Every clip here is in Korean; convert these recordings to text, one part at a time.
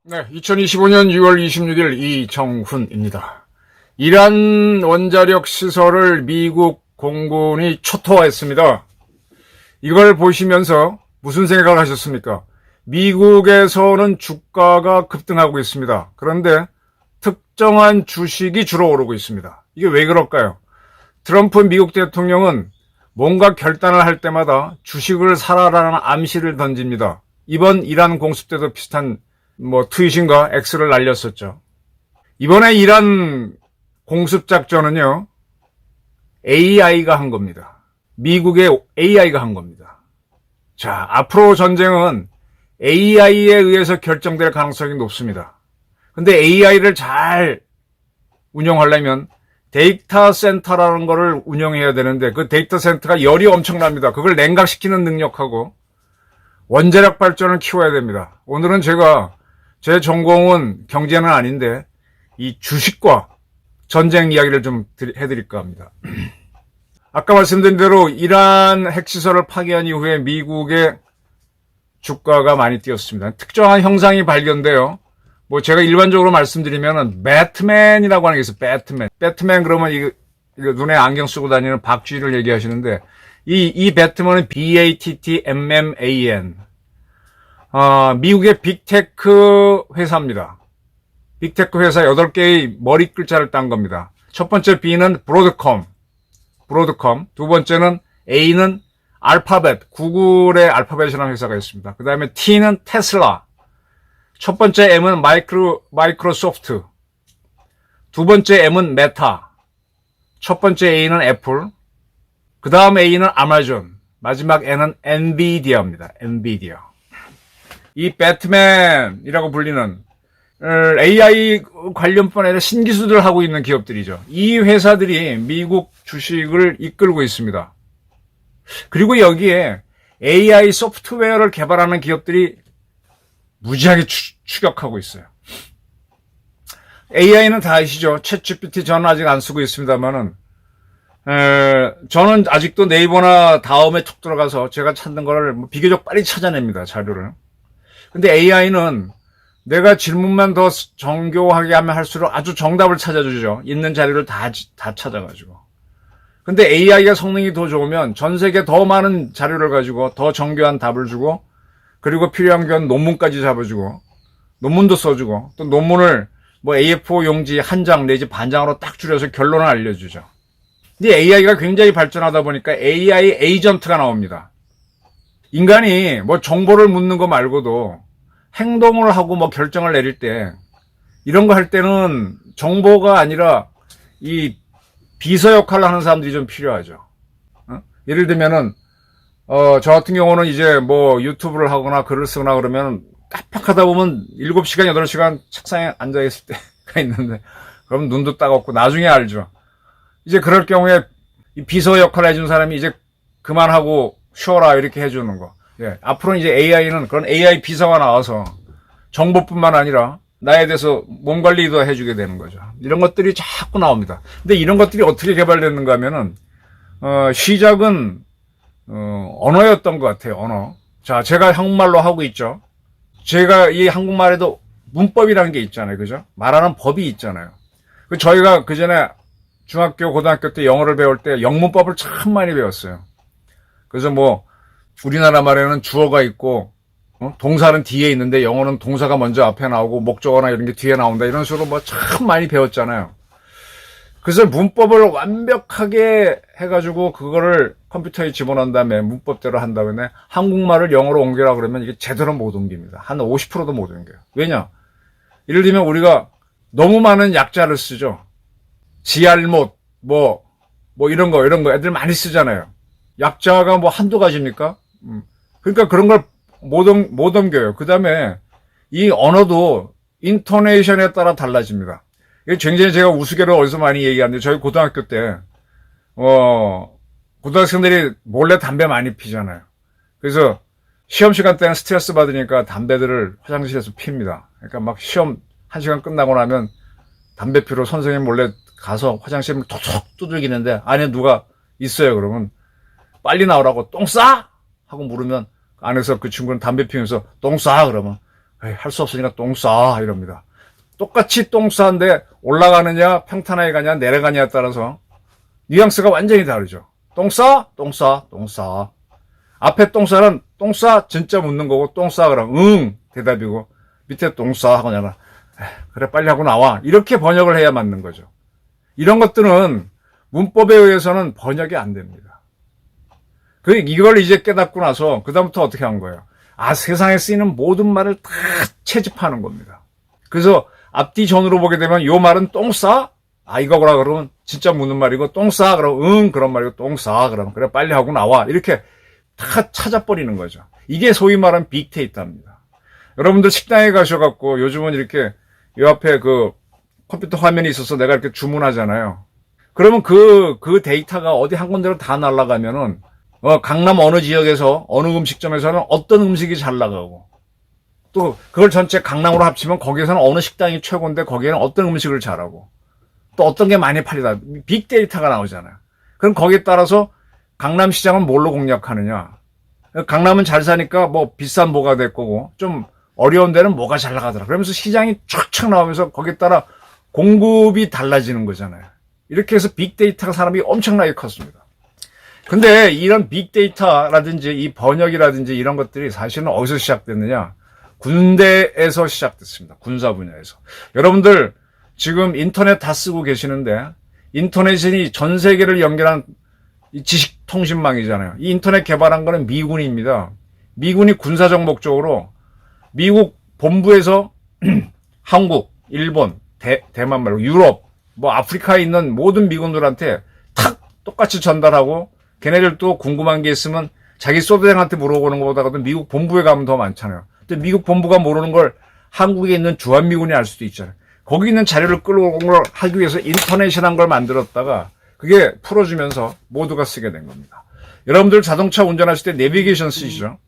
네, 2025년 6월 26일 이정훈입니다. 이란 원자력 시설을 미국 공군이 초토화했습니다. 이걸 보시면서 무슨 생각을 하셨습니까? 미국에서는 주가가 급등하고 있습니다. 그런데 특정한 주식이 주로 오르고 있습니다. 이게 왜 그럴까요? 트럼프 미국 대통령은 뭔가 결단을 할 때마다 주식을 사라라는 암시를 던집니다. 이번 이란 공습 때도 비슷한 트윗인가 X를 날렸었죠. 이번에 이란 공습 작전은요, AI가 한 겁니다. 미국의 AI가 한 겁니다. 자, 앞으로 전쟁은 AI에 의해서 결정될 가능성이 높습니다. 근데 AI를 잘 운영하려면 데이터 센터라는 거를 운영해야 되는데 그 데이터 센터가 열이 엄청납니다. 그걸 냉각시키는 능력하고 원자력 발전을 키워야 됩니다. 오늘은 제 전공은 경제는 아닌데 이 주식과 전쟁 이야기를 좀 해드릴까 합니다. 아까 말씀드린 대로 이란 핵시설을 파괴한 이후에 미국의 주가가 많이 뛰었습니다. 특정한 형상이 발견돼요. 제가 일반적으로 말씀드리면은 배트맨이라고 하는 게 있어요. 배트맨 그러면 이거 눈에 안경 쓰고 다니는 박쥐를 얘기하시는데 이 배트맨은 BATTMMAN. 미국의 빅테크 회사입니다. 빅테크 회사 8개의 머리 글자를 딴 겁니다. 첫 번째 B는 브로드컴. 두 번째는 A는 알파벳, 구글의 알파벳이라는 회사가 있습니다. 그 다음에 T는 테슬라. 첫 번째 M은 마이크로소프트. 두 번째 M은 메타. 첫 번째 A는 애플. 그 다음 A는 아마존. 마지막 N은 엔비디아입니다. 엔비디아. 이 배트맨이라고 불리는 AI 관련뿐 아니라 신기술을 하고 있는 기업들이죠. 이 회사들이 미국 주식을 이끌고 있습니다. 그리고 여기에 AI 소프트웨어를 개발하는 기업들이 무지하게 추격하고 있어요. AI는 다 아시죠? 챗GPT 저는 아직 안 쓰고 있습니다만은 저는 아직도 네이버나 다음에 툭 들어가서 제가 찾는 거를 비교적 빨리 찾아냅니다. 자료를. 근데 AI는 내가 질문만 더 정교하게 하면 할수록 아주 정답을 찾아주죠. 있는 자료를 다 찾아가지고. 근데 AI가 성능이 더 좋으면 전 세계 더 많은 자료를 가지고 더 정교한 답을 주고, 그리고 필요한 건 논문까지 잡아주고, 논문도 써주고, 또 논문을 A4 용지 한 장 내지 반장으로 딱 줄여서 결론을 알려주죠. 근데 AI가 굉장히 발전하다 보니까 AI 에이전트가 나옵니다. 인간이 정보를 묻는 거 말고도 행동을 하고 결정을 내릴 때, 이런 거 할 때는 정보가 아니라 이 비서 역할을 하는 사람들이 좀 필요하죠. 예를 들면은, 저 같은 경우는 이제 유튜브를 하거나 글을 쓰거나 그러면 깜빡하다 보면 7시간, 8시간 책상에 앉아있을 때가 있는데, 그럼 눈도 따갑고 나중에 알죠. 이제 그럴 경우에 이 비서 역할을 해준 사람이 이제 그만하고 쉬어라 이렇게 해주는 거. 예, 앞으로는 이제 AI는 그런 AI 비서가 나와서 정보뿐만 아니라 나에 대해서 몸 관리도 해주게 되는 거죠. 이런 것들이 자꾸 나옵니다. 근데 이런 것들이 어떻게 개발됐는가 하면은, 시작은, 언어였던 것 같아요, 언어. 자, 제가 한국말로 하고 있죠. 제가 이 한국말에도 문법이라는 게 있잖아요, 그죠? 말하는 법이 있잖아요. 저희가 그 전에 중학교, 고등학교 때 영어를 배울 때 영문법을 참 많이 배웠어요. 그래서 우리나라 말에는 주어가 있고, 동사는 뒤에 있는데 영어는 동사가 먼저 앞에 나오고 목적어나 이런 게 뒤에 나온다. 이런 식으로 참 많이 배웠잖아요. 그래서 문법을 완벽하게 해가지고 그거를 컴퓨터에 집어넣은 다음에 문법대로 한 다음에 한국말을 영어로 옮기라 그러면 이게 제대로 못 옮깁니다. 한 50%도 못 옮겨요. 왜냐? 예를 들면 우리가 너무 많은 약자를 쓰죠. 지알못, 이런 거 애들 많이 쓰잖아요. 약자가 한두 가지입니까? 그러니까 그런 걸 못 옮겨요. 그 다음에 이 언어도 인토네이션에 따라 달라집니다. 이게 굉장히 제가 우스개로 어디서 많이 얘기하는데, 저희 고등학교 때, 고등학생들이 몰래 담배 많이 피잖아요. 그래서 시험 시간 때는 스트레스 받으니까 담배들을 화장실에서 핍니다. 그러니까 시험 1시간 끝나고 나면 담배 피러 선생님 몰래 가서 화장실을 톡톡 두들기는데 안에 누가 있어요. 그러면 빨리 나오라고 똥 싸? 하고 물으면 안에서 그 친구는 담배 피우면서 똥 싸? 그러면 할 수 없으니까 똥 싸? 이럽니다. 똑같이 똥 싸는데 올라가느냐 평탄하게 가냐 내려가냐에 따라서 뉘앙스가 완전히 다르죠. 똥 싸? 똥 싸? 똥 싸. 앞에 똥 싸는 똥 싸? 진짜 묻는 거고 똥 싸? 그럼 응 대답이고 밑에 똥 싸? 하고 나가 그래 빨리 하고 나와. 이렇게 번역을 해야 맞는 거죠. 이런 것들은 문법에 의해서는 번역이 안 됩니다. 이걸 이제 깨닫고 나서 그다음부터 어떻게 한 거예요? 아, 세상에 쓰이는 모든 말을 다 채집하는 겁니다. 그래서 앞뒤 전으로 보게 되면 요 말은 똥 싸? 아, 이거구나 그러면 진짜 묻는 말이고 똥 싸? 그러면 응 그런 말이고 똥 싸? 그러면 그래 빨리 하고 나와. 이렇게 다 찾아버리는 거죠. 이게 소위 말하는 빅데이터입니다. 여러분들 식당에 가셔갖고 요즘은 이렇게 요 앞에 그 컴퓨터 화면이 있어서 내가 이렇게 주문하잖아요. 그러면 그 데이터가 어디 한 군데로 다 날아가면은 강남 어느 지역에서 어느 음식점에서는 어떤 음식이 잘 나가고 또 그걸 전체 강남으로 합치면 거기에서는 어느 식당이 최고인데 거기에는 어떤 음식을 잘하고 또 어떤 게 많이 팔리다 빅데이터가 나오잖아요. 그럼 거기에 따라서 강남시장은 뭘로 공략하느냐. 강남은 잘 사니까 뭐 비싼 뭐가 될 거고 좀 어려운 데는 뭐가 잘 나가더라. 그러면서 시장이 쫙쫙 나오면서 거기에 따라 공급이 달라지는 거잖아요. 이렇게 해서 빅데이터가 사람이 엄청나게 컸습니다. 근데 이런 빅데이터라든지 이 번역이라든지 이런 것들이 사실은 어디서 시작됐느냐? 군대에서 시작됐습니다. 군사 분야에서. 여러분들 지금 인터넷 다 쓰고 계시는데 인터넷이 전 세계를 연결한 지식통신망이잖아요. 이 인터넷 개발한 거는 미군입니다. 미군이 군사적 목적으로 미국 본부에서 한국, 일본, 대만 말고 유럽, 뭐 아프리카에 있는 모든 미군들한테 탁 똑같이 전달하고 걔네들도 궁금한 게 있으면 자기 소대장한테 물어보는 것보다도 미국 본부에 가면 더 많잖아요. 근데 미국 본부가 모르는 걸 한국에 있는 주한미군이 알 수도 있잖아요. 거기 있는 자료를 끌어오는 걸 하기 위해서 인터넷이라는 걸 만들었다가 그게 풀어주면서 모두가 쓰게 된 겁니다. 여러분들 자동차 운전하실 때 내비게이션 쓰시죠?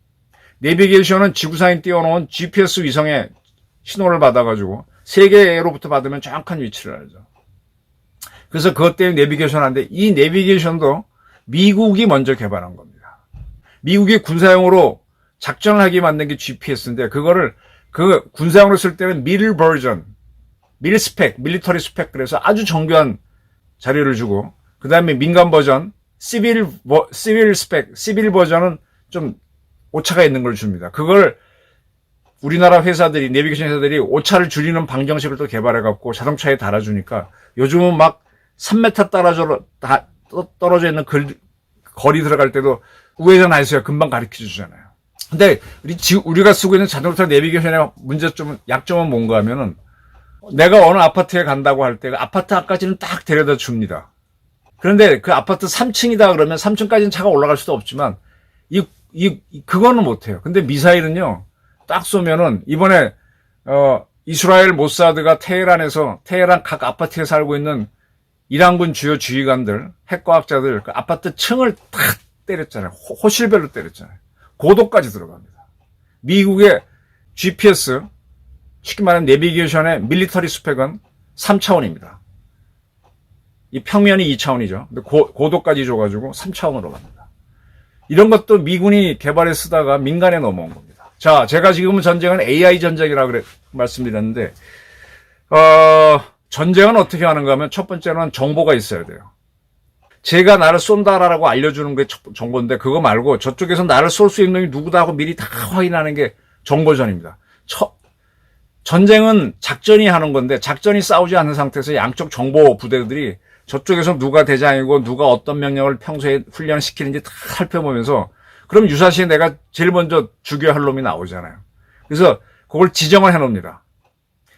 내비게이션은 지구상에 띄워놓은 GPS 위성의 신호를 받아가지고 세계로부터 받으면 정확한 위치를 알죠. 그래서 그것 때문에 내비게이션 하는데 이 내비게이션도 미국이 먼저 개발한 겁니다. 미국이 군사용으로 작전을 하게 만든 게 GPS인데 그거를 그 군사용으로 쓸 때는 미들 버전, 밀 스펙, 밀리터리 스펙 그래서 아주 정교한 자료를 주고 그 다음에 민간 버전, 시빌 스펙, 시빌 버전은 좀 오차가 있는 걸 줍니다. 그걸 우리나라 회사들이, 내비게이션 회사들이 오차를 줄이는 방정식을 또 개발해갖고 자동차에 달아주니까 요즘은 막 3m 떨어져 있는 거리 들어갈 때도 우회전 하세요. 금방 가르쳐 주잖아요. 근데 우리가 쓰고 있는 자동차 내비게이션의 문제점은, 약점은 뭔가 하면은 내가 어느 아파트에 간다고 할 때 그 아파트 앞까지는 딱 데려다 줍니다. 그런데 그 아파트 3층이다 그러면 3층까지는 차가 올라갈 수도 없지만 그거는 못해요. 근데 미사일은요, 딱 쏘면은 이번에 이스라엘 모사드가 테헤란 각 아파트에 살고 있는 이란군 주요 지휘관들, 핵과학자들 그 아파트 층을 탁 때렸잖아요. 호실별로 때렸잖아요. 고도까지 들어갑니다. 미국의 GPS, 쉽게 말하면 내비게이션의 밀리터리 스펙은 3차원입니다. 이 평면이 2차원이죠. 근데 고도까지 줘가지고 3차원으로 갑니다. 이런 것도 미군이 개발해 쓰다가 민간에 넘어온 겁니다. 자, 제가 지금 전쟁은 AI 전쟁이라고 말씀드렸는데, 전쟁은 어떻게 하는가 하면 첫 번째는 정보가 있어야 돼요. 제가 나를 쏜다라고 알려주는 게 정보인데 그거 말고 저쪽에서 나를 쏠 수 있는 놈이 누구다 하고 미리 다 확인하는 게 정보전입니다. 전쟁은 작전이 하는 건데 작전이 싸우지 않는 상태에서 양쪽 정보 부대들이 저쪽에서 누가 대장이고 누가 어떤 명령을 평소에 훈련시키는지 다 살펴보면서 그럼 유사시에 내가 제일 먼저 죽여야 할 놈이 나오잖아요. 그래서 그걸 지정을 해놓습니다.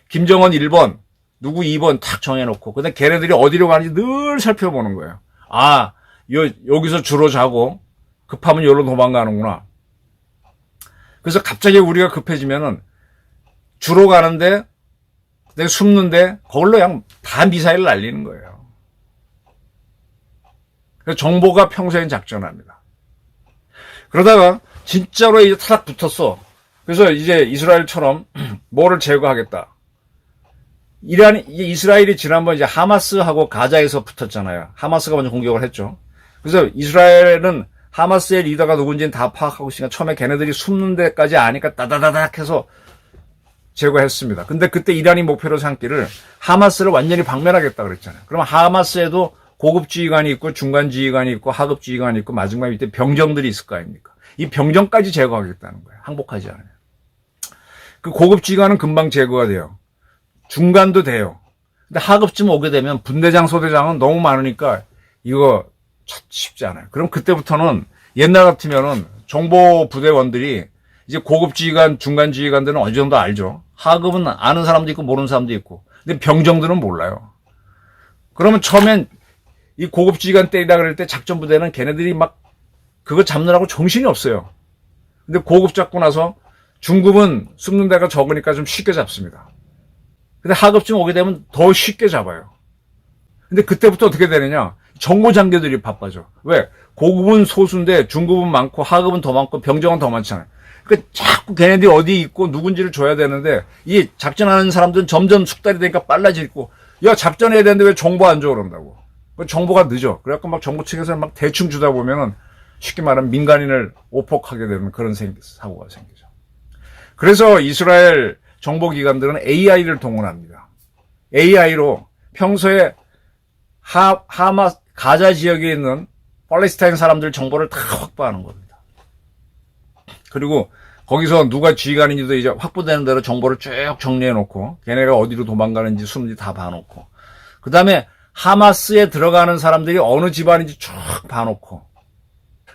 김정은 1번, 누구 2번 탁 정해놓고 근데 걔네들이 어디로 가는지 늘 살펴보는 거예요. 아, 여기서 주로 자고 급하면 여기로 도망가는구나. 그래서 갑자기 우리가 급해지면은 주로 가는데 내가 숨는데 거기로 그냥 다 미사일을 날리는 거예요. 그래서 정보가 평소엔 작전합니다. 그러다가 진짜로 이제 타락 붙었어. 그래서 이제 이스라엘처럼 뭐를 제거하겠다. 이스라엘이 지난번 이제 하마스하고 가자에서 붙었잖아요. 하마스가 먼저 공격을 했죠. 그래서 이스라엘은 하마스의 리더가 누군지는 다 파악하고 있으니까 처음에 걔네들이 숨는 데까지 아니까 따다다닥 해서 제거했습니다. 근데 그때 이란이 목표로 삼기를 하마스를 완전히 박멸하겠다 그랬잖아요. 그럼 하마스에도 고급 지휘관이 있고 중간 지휘관이 있고 하급 지휘관이 있고 마지막 밑에 병정들이 있을 거 아닙니까? 이 병정까지 제거하겠다는 거예요. 항복하지 않으면. 그 고급 지휘관은 금방 제거가 돼요. 중간도 돼요. 근데 하급쯤 오게 되면 분대장, 소대장은 너무 많으니까 이거 쉽지 않아요. 그럼 그때부터는 옛날 같으면은 정보 부대원들이 이제 고급 지휘관, 중간 지휘관들은 어느 정도 알죠. 하급은 아는 사람도 있고 모르는 사람도 있고. 근데 병정들은 몰라요. 그러면 처음엔 이 고급 지휘관 때리다 그럴 때 작전 부대는 걔네들이 막 그거 잡느라고 정신이 없어요. 근데 고급 잡고 나서 중급은 숨는 데가 적으니까 좀 쉽게 잡습니다. 근데 하급쯤 오게 되면 더 쉽게 잡아요. 근데 그때부터 어떻게 되느냐? 정보 장교들이 바빠져. 왜? 고급은 소수인데 중급은 많고 하급은 더 많고 병정은 더 많잖아요. 그러니까 자꾸 걔네들이 어디 있고 누군지를 줘야 되는데 이 작전하는 사람들은 점점 숙달이 되니까 빨라지고 야 작전해야 되는데 왜 정보 안 줘 그런다고. 정보가 늦어. 그래갖고 막 정부 측에서 막 대충 주다 보면은 쉽게 말하면 민간인을 오폭하게 되는 그런 사고가 생기죠. 그래서 이스라엘 정보기관들은 AI를 동원합니다. AI로 평소에 가자 지역에 있는 팔레스타인 사람들 정보를 다 확보하는 겁니다. 그리고 거기서 누가 지휘관인지도 이제 확보되는 대로 정보를 쭉 정리해 놓고 걔네가 어디로 도망가는지 숨는지 다 봐놓고 그 다음에 하마스에 들어가는 사람들이 어느 집안인지 쭉 봐놓고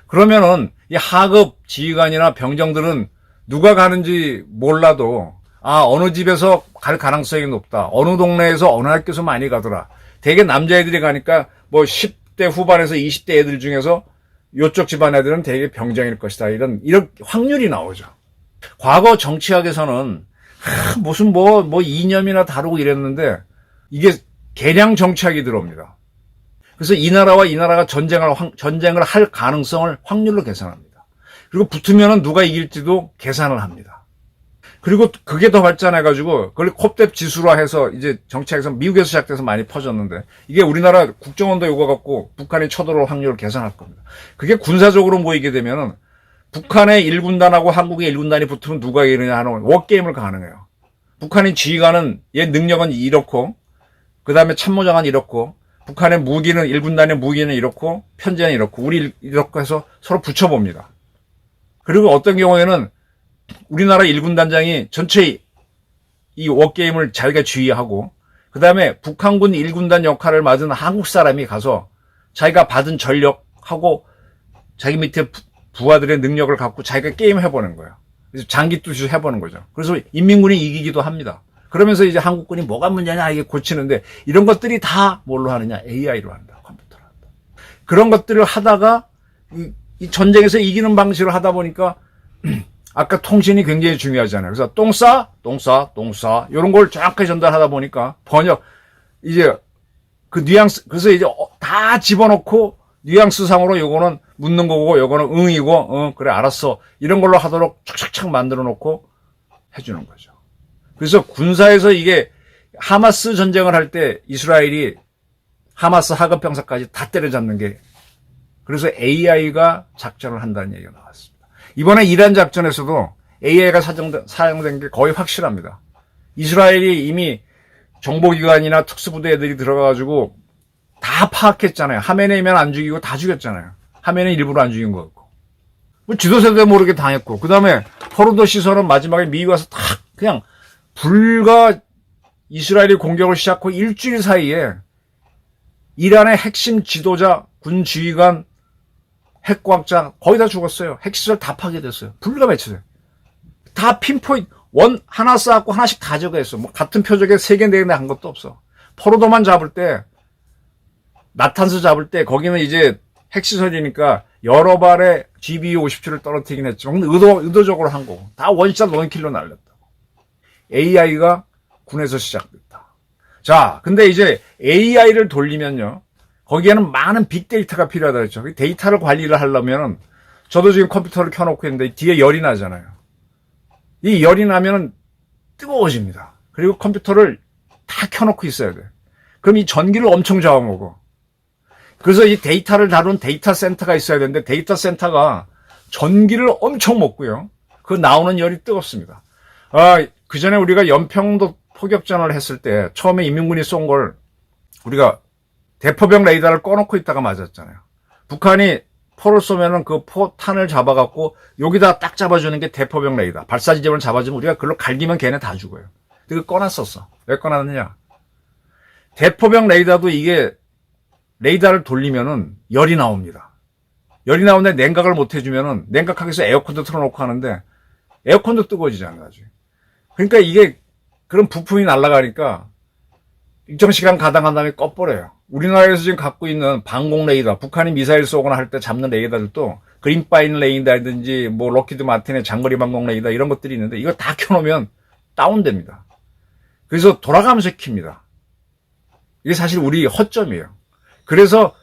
그러면은 이 하급 지휘관이나 병정들은 누가 가는지 몰라도 어느 집에서 갈 가능성이 높다. 어느 동네에서 어느 학교에서 많이 가더라. 대개 남자애들이 가니까 뭐 10대 후반에서 20대 애들 중에서 요쪽 집안 애들은 대개 병정일 것이다. 이런 확률이 나오죠. 과거 정치학에서는 무슨 뭐 이념이나 다루고 이랬는데 이게 개량 정치학이 들어옵니다. 그래서 이 나라와 이 나라가 전쟁을 할 가능성을 확률로 계산합니다. 그리고 붙으면은 누가 이길지도 계산을 합니다. 그리고 그게 더 발전해가지고 그걸 콥뎁 지수화해서 이제 정치학에서 미국에서 시작돼서 많이 퍼졌는데 이게 우리나라 국정원도 이거 갖고 북한이 쳐들어올 확률을 계산할 겁니다. 그게 군사적으로 모이게 되면은 북한의 1군단하고 한국의 1군단이 붙으면 누가 이기느냐 하는 워게임을 가능해요. 북한의 지휘관은 얘 능력은 이렇고 그 다음에 참모장은 이렇고 북한의 무기는 1군단의 무기는 이렇고 편제는 이렇고 우리 이렇고 해서 서로 붙여봅니다. 그리고 어떤 경우에는 우리나라 1군단장이 전체 이 워게임을 자기가 지휘하고 그 다음에 북한군 1군단 역할을 맡은 한국 사람이 가서 자기가 받은 전력하고 자기 밑에 부하들의 능력을 갖고 자기가 게임 해보는 거예요. 그래서 장기 뚜시 해보는 거죠. 그래서 인민군이 이기기도 합니다. 그러면서 이제 한국군이 뭐가 문제냐 이게 고치는데 이런 것들이 다 뭘로 하느냐? AI로 한다. 컴퓨터로 한다. 그런 것들을 하다가 이 전쟁에서 이기는 방식으로 하다 보니까 아까 통신이 굉장히 중요하잖아요. 그래서 똥 싸 이런 걸 정확하게 전달하다 보니까 번역 이제 그 뉘앙스 그래서 이제 다 집어넣고 뉘앙스상으로 요거는 묻는 거고 요거는 응이고 그래 알았어 이런 걸로 하도록 착착착 만들어 놓고 해주는 거죠. 그래서 군사에서 이게 하마스 전쟁을 할 때 이스라엘이 하마스 하급 병사까지 다 때려잡는 게 그래서 AI가 작전을 한다는 얘기가 나왔습니다. 이번에 이란 작전에서도 AI가 사용된 게 거의 확실합니다. 이스라엘이 이미 정보기관이나 특수부대 애들이 들어가가지고 다 파악했잖아요. 하메네이면 안 죽이고 다 죽였잖아요. 하메네이 일부러 안 죽인 거 같고. 뭐 지도세도 모르게 당했고. 그 다음에 포르도 시설은 마지막에 미국 와서 탁 그냥 불과 이스라엘이 공격을 시작하고 일주일 사이에 이란의 핵심 지도자, 군 지휘관, 핵과학자 거의 다 죽었어요. 핵시설 다 파괴됐어요. 불과 며칠. 다 핀포인트 하나 쌓았고 하나씩 다 제거했어. 뭐 같은 표적에 3개, 4개 한 것도 없어. 포로도만 잡을 때 나탄스 잡을 때 거기는 이제 핵시설이니까 여러 발의 GBU-57을 떨어뜨리긴 했지만 의도적으로 한 거고 다 원샷 원킬로 날렸다고. AI가 군에서 시작됐다. 자, 근데 이제 AI를 돌리면요. 거기에는 많은 빅데이터가 필요하다 했죠. 데이터를 관리를 하려면은 저도 지금 컴퓨터를 켜놓고 있는데 뒤에 열이 나잖아요. 이 열이 나면은 뜨거워집니다. 그리고 컴퓨터를 다 켜놓고 있어야 돼. 그럼 이 전기를 엄청 잡아먹어. 그래서 이 데이터를 다룬 데이터 센터가 있어야 되는데 데이터 센터가 전기를 엄청 먹고요. 그 나오는 열이 뜨겁습니다. 그 전에 우리가 연평도 포격전을 했을 때 처음에 인민군이 쏜 걸 우리가 대포병 레이더를 꺼놓고 있다가 맞았잖아요. 북한이 포를 쏘면은 그 포탄을 잡아갖고 여기다 딱 잡아주는 게 대포병 레이더. 발사 지점을 잡아주면 우리가 그걸로 갈기면 걔네 다 죽어요. 그거 꺼놨었어. 왜 꺼놨느냐? 대포병 레이더도 이게 레이더를 돌리면은 열이 나옵니다. 열이 나오는데 냉각을 못 해주면은 냉각하기 위해서 에어컨도 틀어놓고 하는데 에어컨도 뜨거워지잖아요. 나중에. 그러니까 이게 그런 부품이 날아가니까 일정 시간 가당한 다음에 꺼버려요. 우리나라에서 지금 갖고 있는 방공 레이더, 북한이 미사일 쏘거나 할 때 잡는 레이더들도 그린파인 레이더라든지 뭐 로키드 마틴의 장거리 방공 레이더 이런 것들이 있는데 이거 다 켜놓으면 다운됩니다. 그래서 돌아가면서 킵니다. 이게 사실 우리 허점이에요. 그래서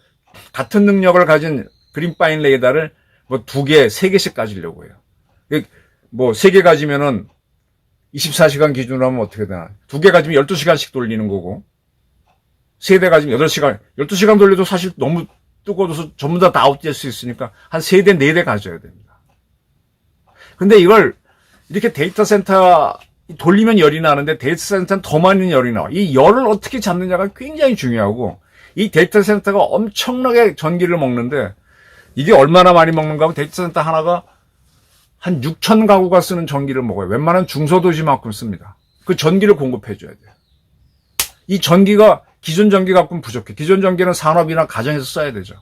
같은 능력을 가진 그린파인 레이더를 뭐 2개, 3개씩 가지려고 해요. 뭐 3개 가지면은 24시간 기준으로 하면 어떻게 되나. 2개 가지면 12시간씩 돌리는 거고, 3대 가지면 8시간, 12시간 돌려도 사실 너무 뜨거워서 전부 다 아웃될 수 있으니까 한 3대, 4대 가져야 됩니다. 근데 이걸 이렇게 데이터 센터 돌리면 열이 나는데 데이터 센터는 더 많은 열이 나와. 이 열을 어떻게 잡느냐가 굉장히 중요하고, 이 데이터 센터가 엄청나게 전기를 먹는데, 이게 얼마나 많이 먹는가 하면 데이터 센터 하나가 한 6천 가구가 쓰는 전기를 먹어요. 웬만한 중소도시만큼 씁니다. 그 전기를 공급해줘야 돼요. 이 전기가 기존 전기 갖고는 부족해. 기존 전기는 산업이나 가정에서 써야 되죠.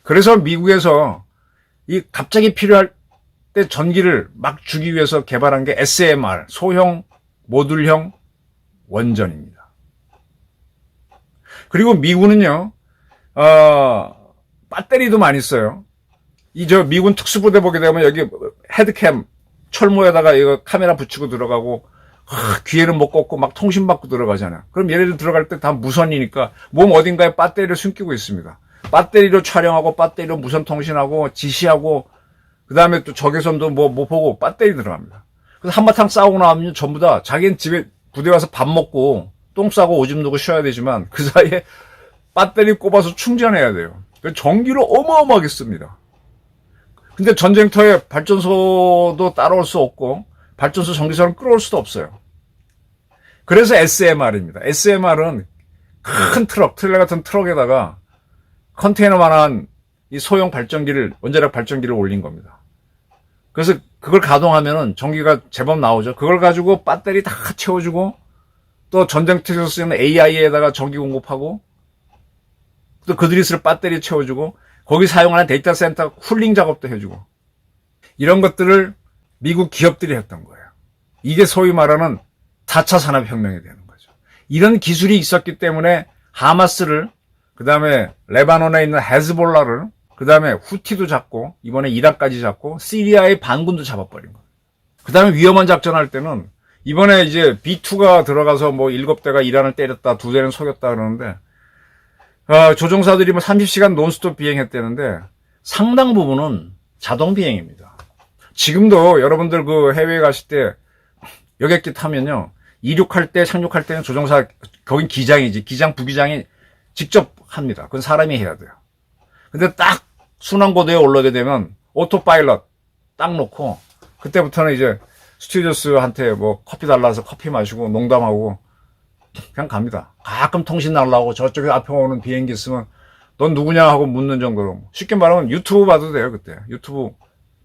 그래서 미국에서 이 갑자기 필요할 때 전기를 막 주기 위해서 개발한 게 SMR, 소형 모듈형 원전입니다. 그리고 미군은요, 배터리도 많이 써요. 미군 특수부대 보게 되면 여기 헤드캠, 철모에다가 이거 카메라 붙이고 들어가고, 귀에는 못 꽂고 막 통신 받고 들어가잖아요. 그럼 얘네들 들어갈 때 다 무선이니까 몸 어딘가에 배터리를 숨기고 있습니다. 배터리로 촬영하고, 배터리로 무선 통신하고, 지시하고, 그 다음에 또 적외선도 뭐 보고 배터리 들어갑니다. 그래서 한바탕 싸우고 나면 전부 다 자기는 집에 부대 와서 밥 먹고, 똥 싸고 오줌 누고 쉬어야 되지만 그 사이에 배터리 꼽아서 충전해야 돼요. 전기를 어마어마하게 씁니다. 근데 전쟁터에 발전소도 따라올 수 없고 발전소 전기선을 끌어올 수도 없어요. 그래서 SMR입니다. SMR은 큰 트레일러 같은 트럭에다가 컨테이너만한 이 소형 발전기를, 원자력 발전기를 올린 겁니다. 그래서 그걸 가동하면은 전기가 제법 나오죠. 그걸 가지고 배터리 다 채워주고 또 전쟁터에서 쓰는 AI에다가 전기 공급하고 또 그들이 쓸 배터리 채워주고 거기 사용하는 데이터 센터 쿨링 작업도 해주고 이런 것들을 미국 기업들이 했던 거예요. 이게 소위 말하는 4차 산업혁명이 되는 거죠. 이런 기술이 있었기 때문에 하마스를, 그 다음에 레바논에 있는 헤즈볼라를, 그 다음에 후티도 잡고 이번에 이란까지 잡고 시리아의 반군도 잡아버린 거예요. 그 다음에 위험한 작전할 때는 이번에 이제 B2가 들어가서 뭐 7대가 이란을 때렸다, 2대는 속였다 그러는데 조종사들이 뭐 30시간 논스톱 비행했다는데 상당 부분은 자동 비행입니다. 지금도 여러분들 그 해외에 가실 때 여객기 타면요, 이륙할 때, 착륙할 때는 조종사, 거긴 기장이지, 기장, 부기장이 직접 합니다. 그건 사람이 해야 돼요. 근데 딱 순환고도에 올라오게 되면 오토파일럿 딱 놓고 그때부터는 이제 스튜디오스한테 뭐 커피 달라서 커피 마시고 농담하고 그냥 갑니다. 가끔 통신 날라오고 저쪽에 앞에 오는 비행기 있으면 넌 누구냐 하고 묻는 정도로, 쉽게 말하면 유튜브 봐도 돼요. 그때 유튜브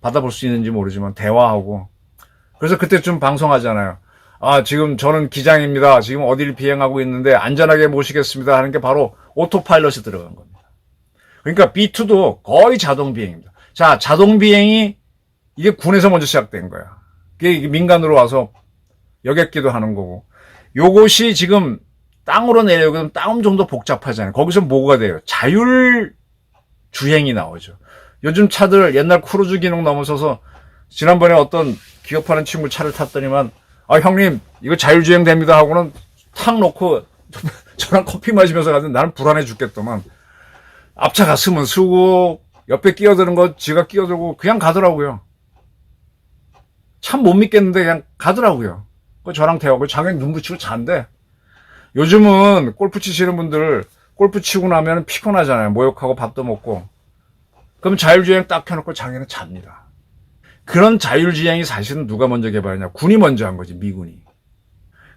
받아볼 수 있는지 모르지만 대화하고. 그래서 그때쯤 방송하잖아요. 지금 저는 기장입니다. 지금 어디를 비행하고 있는데 안전하게 모시겠습니다 하는 게 바로 오토파일럿이 들어간 겁니다. 그러니까 B2도 거의 자동 비행입니다. 자, 자동 비행이 이게 군에서 먼저 시작된 거야. 이게 민간으로 와서 여객기도 하는 거고. 요것이 지금 땅으로 내려오면 땅은 좀 더 복잡하잖아요. 거기서 뭐가 돼요? 자율 주행이 나오죠. 요즘 차들 옛날 크루즈 기능 넘어서서 지난번에 어떤 기업하는 친구 차를 탔더니만 형님 이거 자율주행 됩니다 하고는 탁 놓고 저랑 커피 마시면서 가는데 나는 불안해 죽겠더만. 앞차 갔으면 쓰고 옆에 끼어드는 거 지가 끼어들고 그냥 가더라고요. 참 못 믿겠는데 그냥 가더라고요. 저랑 대화하고 자기는 눈 붙이고 잔대. 요즘은 골프 치시는 분들 골프 치고 나면 피곤하잖아요. 모욕하고 밥도 먹고. 그럼 자율주행 딱 켜놓고 자기는 잡니다. 그런 자율주행이 사실은 누가 먼저 개발했냐? 군이 먼저 한 거지, 미군이.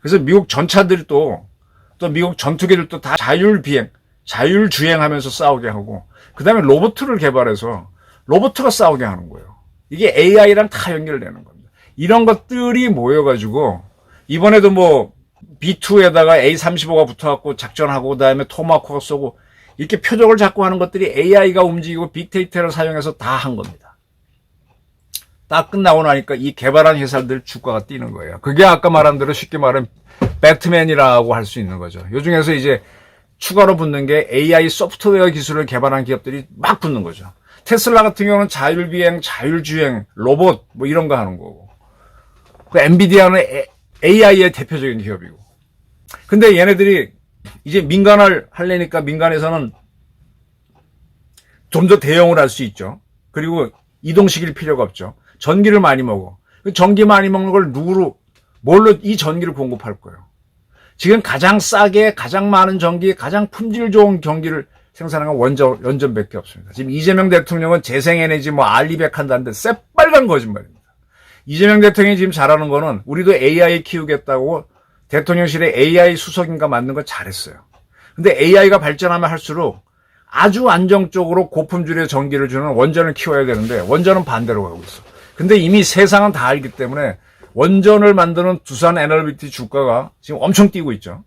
그래서 미국 전차들이 또 미국 전투기들도 다 자율주행하면서 싸우게 하고, 그 다음에 로봇을 개발해서 로봇가 싸우게 하는 거예요. 이게 AI랑 다 연결되는 겁니다. 이런 것들이 모여가지고, 이번에도 뭐, B2에다가 A-35가 붙어갖고 작전하고, 그 다음에 토마호크가 쏘고, 이렇게 표적을 잡고 하는 것들이 AI가 움직이고 빅데이터를 사용해서 다 한 겁니다. 딱 끝나고 나니까 이 개발한 회사들 주가가 뛰는 거예요. 그게 아까 말한 대로 쉽게 말하면 배트맨이라고 할 수 있는 거죠. 요 중에서 이제 추가로 붙는 게 AI 소프트웨어 기술을 개발한 기업들이 막 붙는 거죠. 테슬라 같은 경우는 자율비행, 자율주행, 로봇 뭐 이런 거 하는 거고. 그 엔비디아는 AI의 대표적인 기업이고. 근데 얘네들이 이제 민간을 하려니까 민간에서는 좀 더 대형을 할 수 있죠. 그리고 이동시킬 필요가 없죠. 전기를 많이 먹어. 전기 많이 먹는 걸 뭘로 이 전기를 공급할 거예요. 지금 가장 싸게, 가장 많은 전기, 가장 품질 좋은 전기를 생산하는 건 원전밖에 없습니다. 지금 이재명 대통령은 재생에너지 알리백 한다는데 새빨간 거짓말입니다. 이재명 대통령이 지금 잘하는 거는 우리도 AI 키우겠다고 대통령실에 AI 수석인가 만든 거 잘했어요. 근데 AI가 발전하면 할수록 아주 안정적으로 고품질의 전기를 주는 원전을 키워야 되는데 원전은 반대로 가고 있어. 근데 이미 세상은 다 알기 때문에 원전을 만드는 두산 에너비티 주가가 지금 엄청 뛰고 있죠.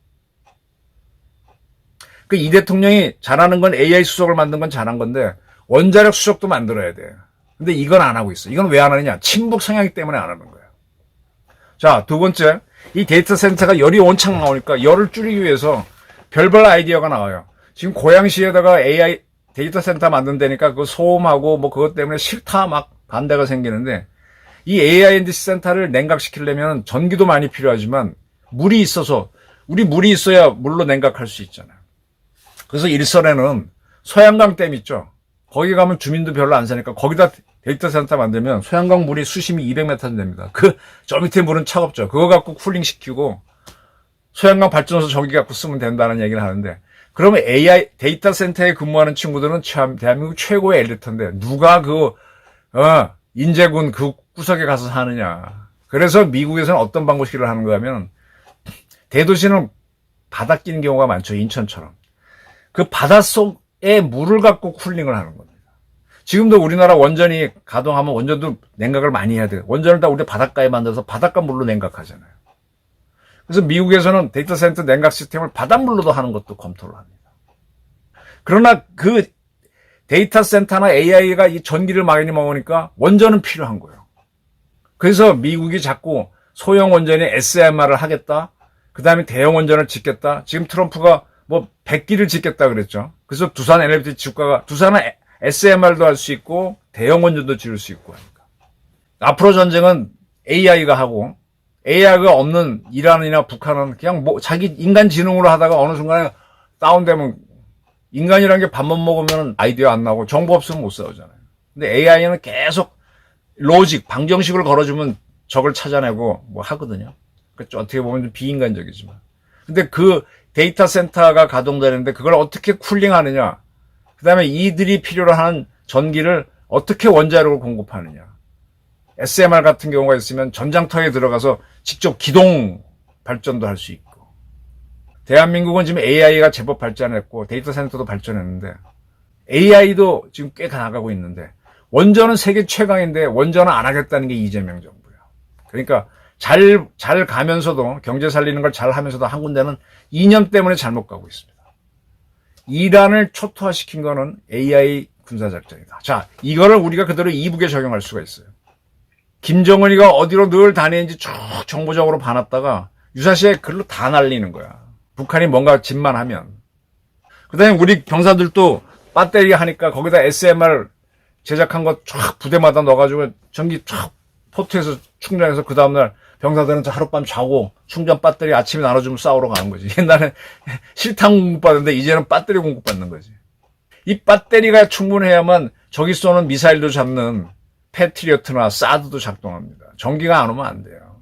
그 이 대통령이 잘하는 건 AI 수석을 만든 건 잘한 건데 원자력 수석도 만들어야 돼. 근데 이건 안 하고 있어. 이건 왜 안 하느냐? 친북 성향이 때문에 안 하는 거예요. 자, 두 번째. 이 데이터 센터가 열이 온창 나오니까 열을 줄이기 위해서 별별 아이디어가 나와요. 지금 고양시에다가 AI 데이터 센터 만든다니까 그 소음하고 뭐 그것 때문에 싫다 막 반대가 생기는데 이 AI&DC 센터를 냉각시키려면 전기도 많이 필요하지만 물이 있어서 물이 있어야 물로 냉각할 수 있잖아요. 그래서 일선에는 소양강 댐 있죠. 거기 가면 주민도 별로 안 사니까 거기다 데이터 센터 만들면 소양강 물이 수심이 200m 됩니다. 저 밑에 물은 차갑죠. 그거 갖고 쿨링 시키고 소양강 발전소 저기 갖고 쓰면 된다는 얘기를 하는데 그러면 AI 데이터 센터에 근무하는 친구들은 참 대한민국 최고의 엘리트인데 누가 인제군 그 구석에 가서 사느냐. 그래서 미국에서는 어떤 방식으로 하는 거냐면 대도시는 바다 끼는 경우가 많죠. 인천처럼. 그 바닷속에 물을 갖고 쿨링을 하는 겁니다. 지금도 우리나라 원전이 가동하면 원전도 냉각을 많이 해야 돼요. 원전을 다 우리 바닷가에 만들어서 바닷가 물로 냉각하잖아요. 그래서 미국에서는 데이터 센터 냉각 시스템을 바닷물로도 하는 것도 검토를 합니다. 그러나 그 데이터 센터나 AI가 이 전기를 많이 먹으니까 원전은 필요한 거예요. 그래서 미국이 자꾸 소형 원전에 SMR을 하겠다. 그 다음에 대형 원전을 짓겠다. 지금 트럼프가 100기를 짓겠다 그랬죠. 그래서 두산 에너비티 주가가, 두산은 SMR도 할 수 있고, 대형 원전도 지을 수 있고 하니까. 앞으로 전쟁은 AI가 하고, AI가 없는 이란이나 북한은 그냥 자기 인간 지능으로 하다가 어느 순간에 다운되면, 인간이란 게 밥만 먹으면 아이디어 안 나오고, 정보 없으면 못 싸우잖아요. 근데 AI는 계속 로직, 방정식을 걸어주면 적을 찾아내고 하거든요. 그러니까 어떻게 보면 좀 비인간적이지만. 근데 그 데이터 센터가 가동되는데 그걸 어떻게 쿨링하느냐. 그 다음에 이들이 필요로 하는 전기를 어떻게 원자력을 공급하느냐. SMR 같은 경우가 있으면 전장터에 들어가서 직접 기동 발전도 할 수 있고. 대한민국은 지금 AI가 제법 발전했고 데이터 센터도 발전했는데 AI도 지금 꽤 나가고 있는데 원전은 세계 최강인데 원전은 안 하겠다는 게 이재명 정부예요. 그러니까 잘 가면서도 경제 살리는 걸 잘 하면서도 한 군데는 이념 때문에 잘못 가고 있습니다. 이란을 초토화시킨 거는 AI 군사작전이다. 자, 이거를 우리가 그대로 이북에 적용할 수가 있어요. 김정은이가 어디로 늘 다니는지 쭉 정보적으로 봐놨다가 유사시에 글로 다 날리는 거야. 북한이 뭔가 짓만 하면. 그 다음에 우리 병사들도 배터리 하니까 거기다 SMR 제작한 거 쫙 부대마다 넣어가지고 전기 쫙 포트에서 충전해서 그 다음날 병사들은 하룻밤 자고 충전 배터리 아침에 나눠주면 싸우러 가는 거지. 옛날엔 실탄 공급받는데 이제는 배터리 공급받는 거지. 이 배터리가 충분해야만 저기 쏘는 미사일도 잡는 패트리어트나 사드도 작동합니다. 전기가 안 오면 안 돼요.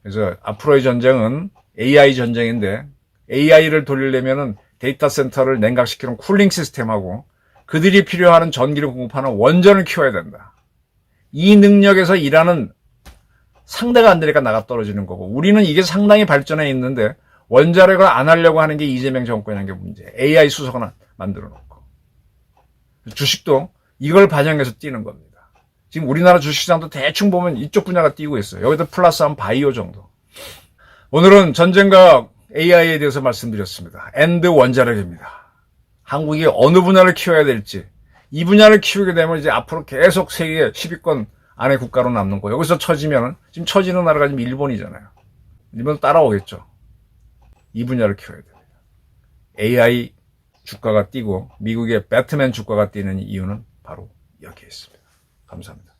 그래서 앞으로의 전쟁은 AI 전쟁인데 AI를 돌리려면은 데이터 센터를 냉각시키는 쿨링 시스템하고 그들이 필요한 전기를 공급하는 원전을 키워야 된다. 이 능력에서 일하는 상대가 안 되니까 나가 떨어지는 거고 우리는 이게 상당히 발전해 있는데 원자력을 안 하려고 하는 게 이재명 정권이라는 게 문제. AI 수석을 만들어 놓고. 주식도 이걸 반영해서 뛰는 겁니다. 지금 우리나라 주식시장도 대충 보면 이쪽 분야가 뛰고 있어요. 여기다 플러스한 바이오 정도. 오늘은 전쟁과 AI에 대해서 말씀드렸습니다. 엔드 원자력입니다. 한국이 어느 분야를 키워야 될지 이 분야를 키우게 되면 이제 앞으로 계속 세계 10위권 안에 국가로 남는 거. 여기서 처지면 지금 처지는 나라가 지금 일본이잖아요. 일본 따라오겠죠. 이 분야를 키워야 됩니다. AI 주가가 뛰고 미국의 배트맨 주가가 뛰는 이유는 바로 여기에 있습니다. 감사합니다.